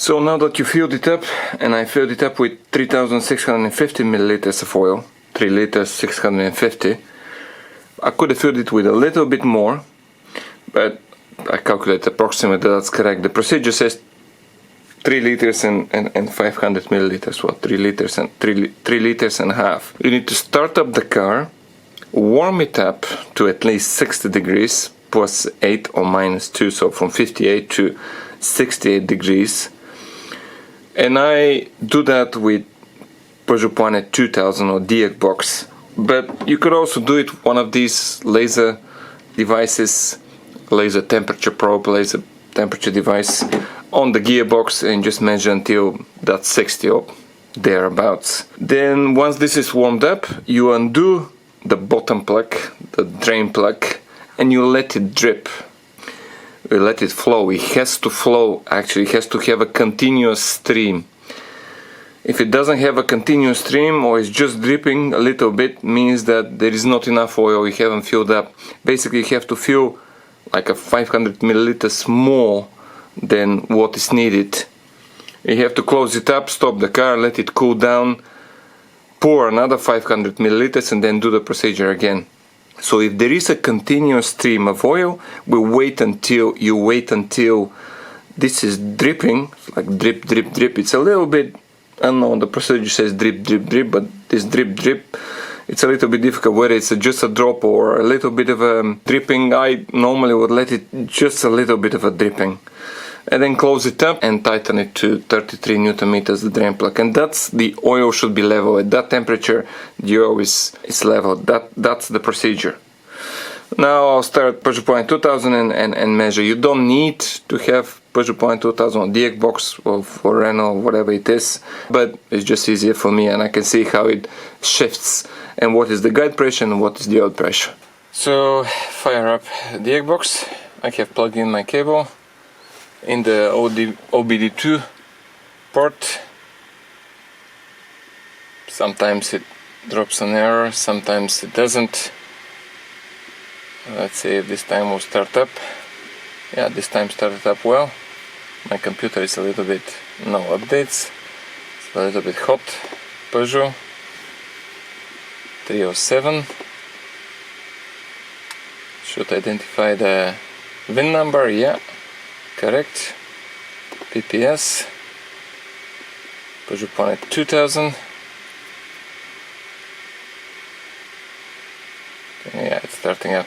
So now that you filled it up, and I filled it up with 3650 milliliters of oil, 3 liters 650, I could have filled it with a little bit more, but I calculate approximately that's correct. The procedure says 3 liters and 500 milliliters, well, 3 liters and a half. You need to start up the car, warm it up to at least 60 degrees, plus 8 or minus 2, so from 58 to 68 degrees. And I do that with Peugeot Planet 2000 or Diagbox. But you could also do it one of these laser devices, laser temperature probe, laser temperature device on the gearbox, and just measure until that's 60 or thereabouts. Then once this is warmed up, you undo the bottom plug, the drain plug, and you let it drip. You let it flow. It has to flow, actually. It has to have a continuous stream. If it doesn't have a continuous stream, or it's just dripping a little bit, means that there is not enough oil, you haven't filled up. Basically, you have to fill like a 500 milliliters more than what is needed. You have to close it up, stop the car, let it cool down, pour another 500 milliliters, and then do the procedure again. So if there is a continuous stream of oil, you wait until this is dripping, like drip, drip, drip. It's a little bit, I don't know, the procedure says drip, drip, drip, but this drip, drip, it's a little bit difficult whether it's just a drop or a little bit of a dripping. I normally would let it just a little bit of a dripping. And then close it up and tighten it to 33 Newton meters, the drain plug. And that's the oil should be level. At that temperature, the oil is level. That's the procedure. Now I'll start Peugeot Planet 2000 and measure. You don't need to have Peugeot Planet 2000 on Diagbox or for Renault, whatever it is. But it's just easier for me, and I can see how it shifts and what is the guide pressure and what is the oil pressure. So fire up Diagbox. I have plugged in my cable in the OBD2 port. Sometimes it drops an error, sometimes it doesn't. Let's see if this time will start up. Yeah, this time started up well. My computer is a little bit, no updates. It's a little bit hot. Peugeot 307. Should identify the VIN number, yeah. Correct. PPS. Peugeot Planet 2000. Yeah, it's starting up.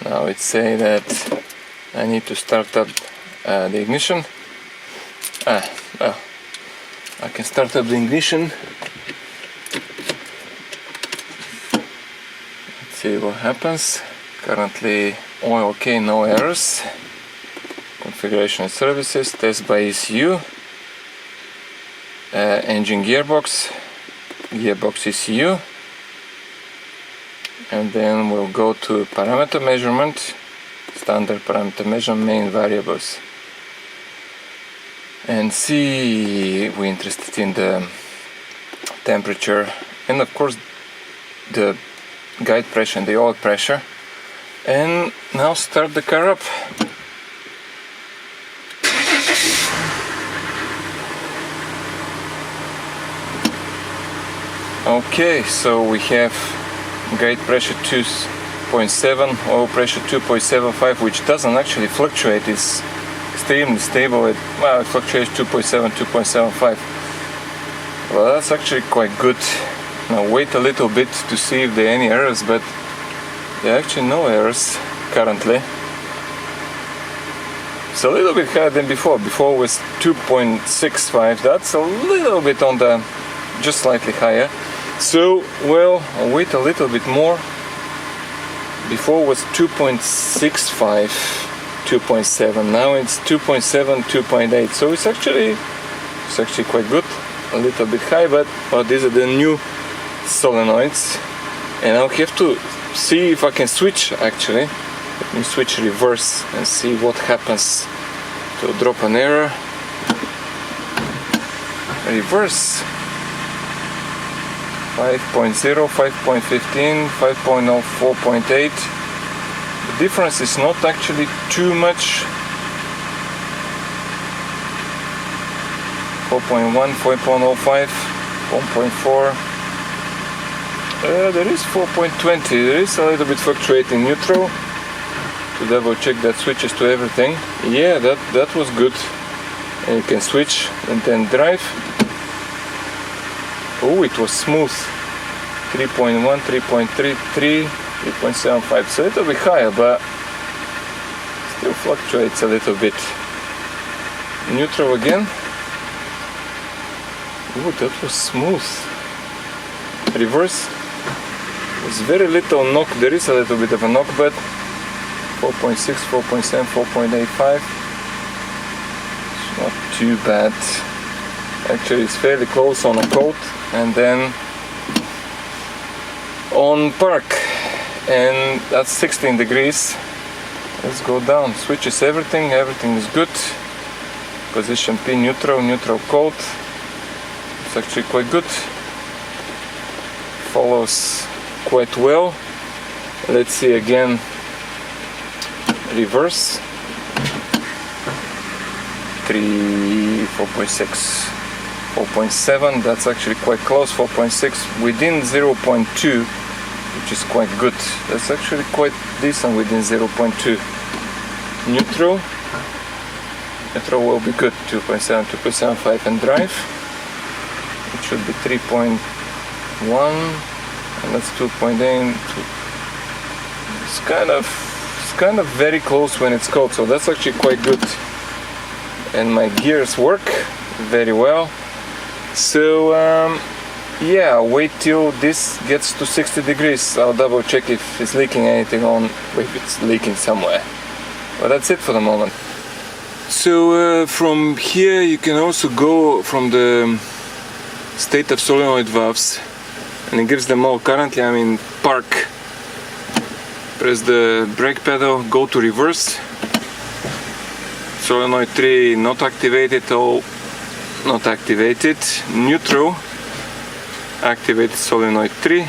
Now it's saying that I need to start up the ignition. Well, I can start up the ignition. Let's see what happens. Currently oil okay, no errors. Configuration and services, test by ECU, engine gearbox, gearbox ECU, and then we'll go to parameter measurement, standard parameter measurement, main variables, and see we're interested in the temperature and of course the guide pressure and the oil pressure. And now start the car up. Okay, so we have guide pressure 2.7, oil pressure 2.75, which doesn't actually fluctuate, it's extremely stable. It fluctuates 2.7, 2.75. Well, that's actually quite good. Now wait a little bit to see if there are any errors, but there are actually no errors currently. It's a little bit higher than before. Before was 2.65, that's a little bit on the, just slightly higher. So, well, I'll wait a little bit more. Before was 2.65, 2.7. Now it's 2.7, 2.8. So it's actually quite good. A little bit high, but these are the new solenoids, and I'll have to see if I can switch. Actually, let me switch reverse and see what happens. To drop an error. Reverse. 5.0, 5.15, 5.0, 4.8. The difference is not actually too much. 4.1, 4.05, 1.4. There is 4.20. There is a little bit fluctuating. Neutral. To double check that switches to everything. Yeah, that was good. And you can switch and then drive. Oh, it was smooth. 3.1, 3.33, 3.75. So a little bit higher, but still fluctuates a little bit. Neutral again. Oh, that was smooth. Reverse. There's very little knock. There is a little bit of a knock, but 4.6, 4.7, 4.85. It's not too bad. Actually, it's fairly close on a coat, and then on park, and that's 16 degrees. Let's go down. Switches everything. Everything is good. Position P neutral, neutral coat. It's actually quite good. Follows quite well. Let's see again. Reverse. 4.6, 4.7. That's actually quite close. 4.6 within 0.2, which is quite good. That's actually quite decent within 0.2. Neutral. Neutral will be good. 2.7, 2.75, and drive. It should be 3.1, and that's 2.8. It's kind of very close when it's cold, so that's actually quite good. And my gears work very well. So yeah, I'll wait till this gets to 60 degrees. I'll double check if it's leaking anything on, if it's leaking somewhere. But that's it for the moment. So from here you can also go from the state of solenoid valves, and it gives them all. Currently I'm in park. Press the brake pedal, go to reverse. Solenoid 3 not activated, all not activated. Neutral, activated solenoid 3,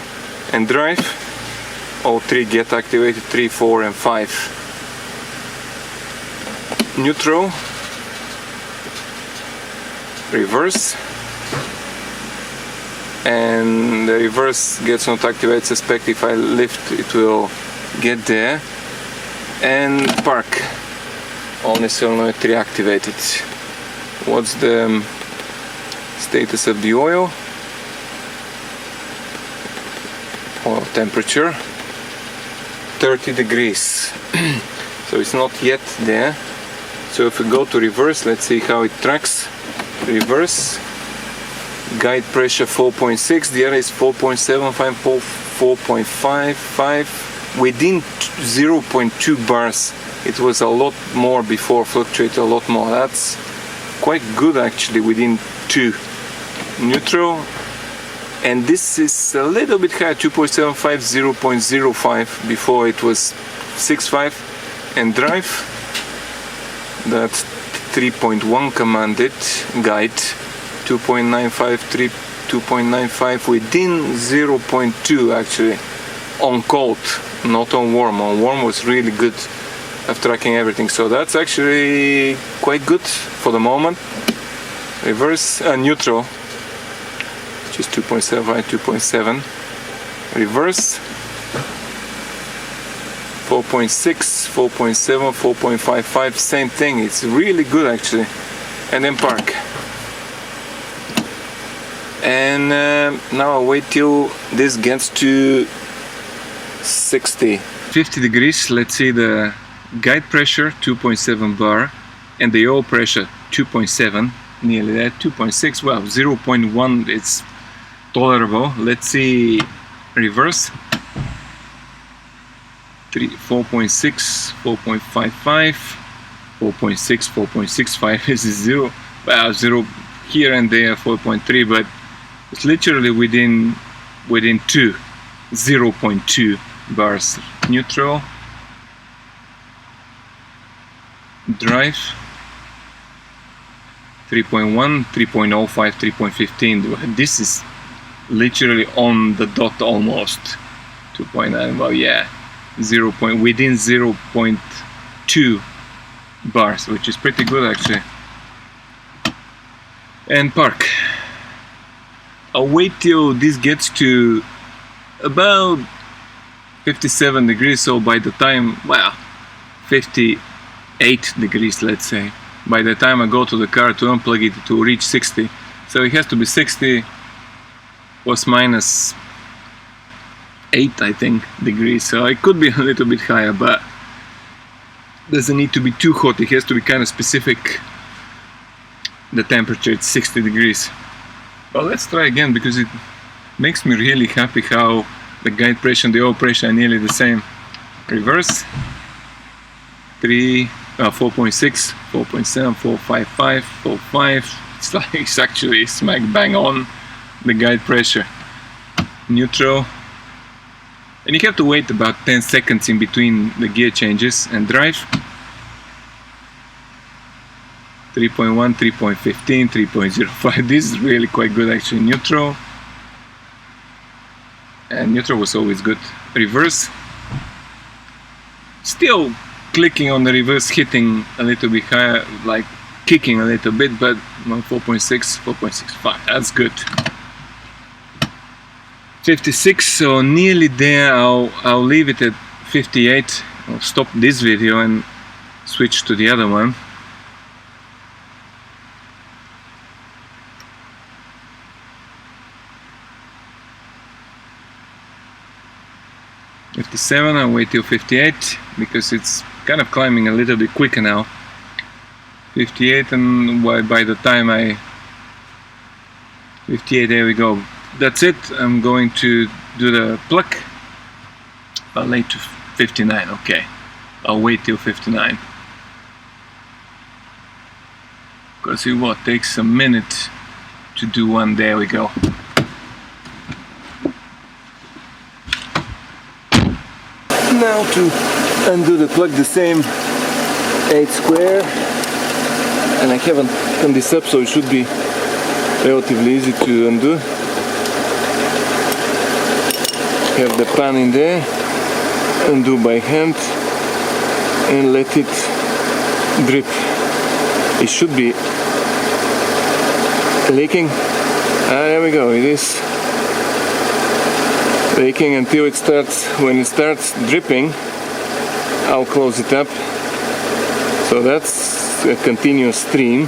and drive. All 3 get activated, 3, 4 and 5. Neutral, reverse, and the reverse gets not activated. Suspect if I lift it will get there. And park, only solenoid 3 activated. What's the status of the oil? Oil temperature 30 degrees. So it's not yet there. So if we go to reverse, let's see how it tracks. Reverse, guide pressure 4.6, the other is 4.75, 4.55, within 0.2 bars. It was a lot more before, fluctuated a lot more. That's quite good actually, within 2. Neutral, and this is a little bit higher, 2.75, 0.05, before it was 6.5. And drive, that's 3.1 commanded, guide 2.95, 2.95 within 0.2 actually, on cold, not on warm. On warm was really good of tracking everything, so that's actually quite good for the moment. Reverse, neutral, which is 2.75, 2.7. Reverse, 4.6, 4.7, 4.55, same thing. It's really good actually. And then park. And now I'll wait till this gets to 50 degrees. Let's see the guide pressure, 2.7 bar, and the oil pressure, 2.7, nearly there, 2.6, well, 0.1, it's tolerable. Let's see reverse. 4.6, 4.55, 4.6, 4.65. This is 0, well, 0 here and there, 4.3, but it's literally within 2, 0.2 bars. Neutral, drive, 3.1, 3.05, 3.15. This is literally on the dot almost. 2.9, well, yeah. Within 0.2 bars, which is pretty good actually. and park. I'll wait till this gets to about 57 degrees, so by the time, well, 58 degrees, let's say, by the time I go to the car to unplug it to reach 60. So it has to be 60 plus minus 8, I think, degrees. So it could be a little bit higher, but doesn't need to be too hot. It has to be kind of specific. The temperature, it's 60 degrees. But let's try again, because it makes me really happy how the guide pressure and the oil pressure are nearly the same. Reverse. 4.6, 4.7, 4.55, 4.5. It's actually smack bang on the guide pressure. Neutral. And you have to wait about 10 seconds in between the gear changes. And drive. 3.1, 3.15, 3.05. This is really quite good actually. Neutral. And neutral was always good. Reverse. Still clicking on the reverse, hitting a little bit higher, like kicking a little bit, but 4.6, 4.65. That's good. 56, so nearly there. I'll leave it at 58. I'll stop this video and switch to the other one. 57, I'll wait till 58 because it's kind of climbing a little bit quicker now. 58, and by the time 58, there we go. That's it. I'm going to do the plug. I'll wait to 59. Okay, I'll wait till 59 because it takes a minute to do one. There we go. Now to undo the plug, the same 8 square, and I haven't done this up, so it should be relatively easy to undo. Have the pan in there, undo by hand and let it drip. It should be leaking. There we go, it is leaking until it starts. When it starts dripping, I'll close it up. So that's a continuous stream.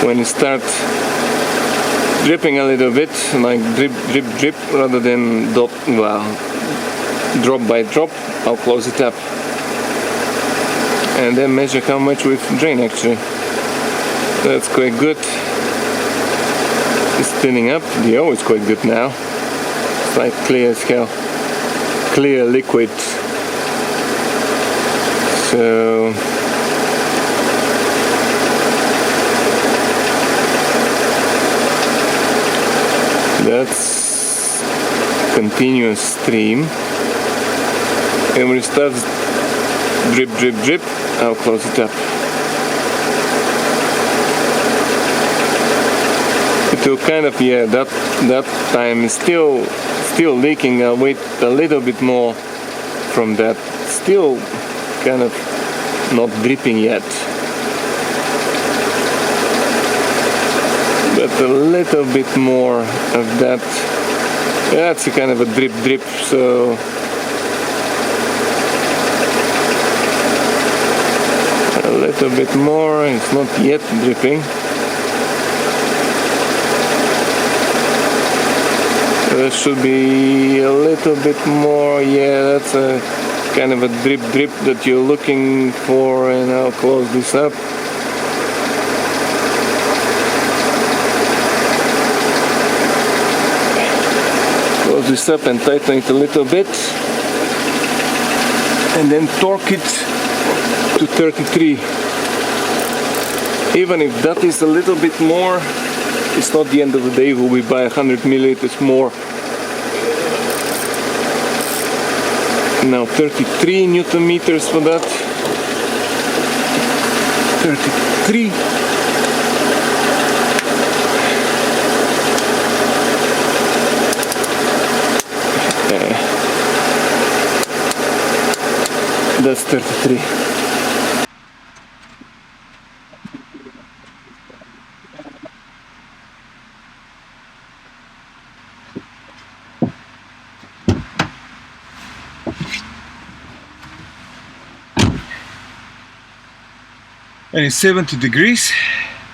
When it starts dripping a little bit, like drip, drip, drip, rather than drop by drop, I'll close it up. And then measure how much we've drained actually. That's quite good. It's thinning up. The oil is quite good now. It's like clear as hell. Clear liquid. So that's continuous stream. And when it starts drip, drip, drip, I'll close it up. It will kind of, that time is still leaking. I'll wait a little bit more from that. Still kind of not dripping yet, but a little bit more of that. That's a kind of a drip drip, so a little bit more. It's not yet dripping. There should be a little bit more. Yeah, that's a kind of a drip drip that you're looking for, and I'll close this up. Close this up and tighten it a little bit, and then torque it to 33. Even if that is a little bit more, it's not the end of the day. We'll be by 100 milliliters more. Now 33 Newton meters for that. 33. That's 33. and it's 70 degrees,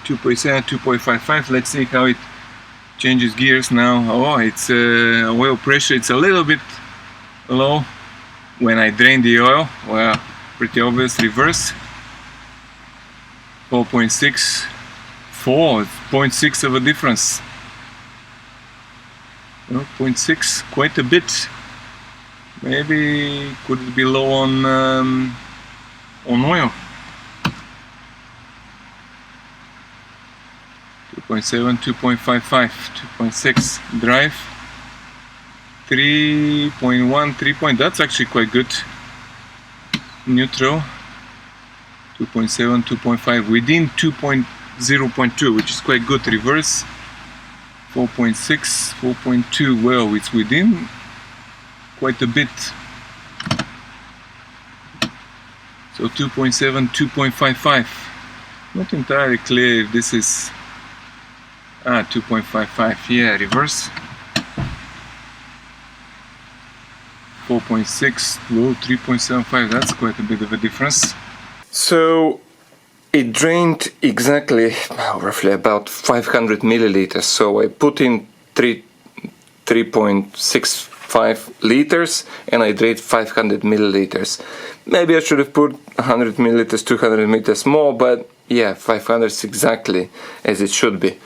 2.7, 2.55. Let's see how it changes gears now. Oh, it's oil pressure, it's a little bit low when I drain the oil. Well, pretty obvious. Reverse 4.6, 4.6 of a difference. 0.6, quite a bit. Maybe could it be low on oil? 2.7, 2.55, 2.6. Drive 3.1, 3. That's actually quite good. Neutral 2.7, 2.5, within 2.0.2, which is quite good. Reverse 4.6, 4.2. Well, it's within quite a bit. So 2.7, 2.55. Not entirely clear if this is 2.55. Yeah, reverse 4.6, low 3.75. That's quite a bit of a difference. So it drained exactly, roughly about 500 milliliters. So I put in 3.65 liters and I drained 500 milliliters. Maybe I should have put 100 milliliters, 200 milliliters more, but yeah, 500 is exactly as it should be.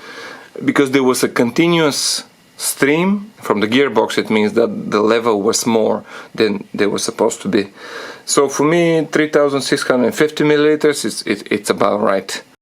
Because there was a continuous stream from the gearbox, it means that the level was more than they were supposed to be. So for me, 3650 milliliters, it's about right.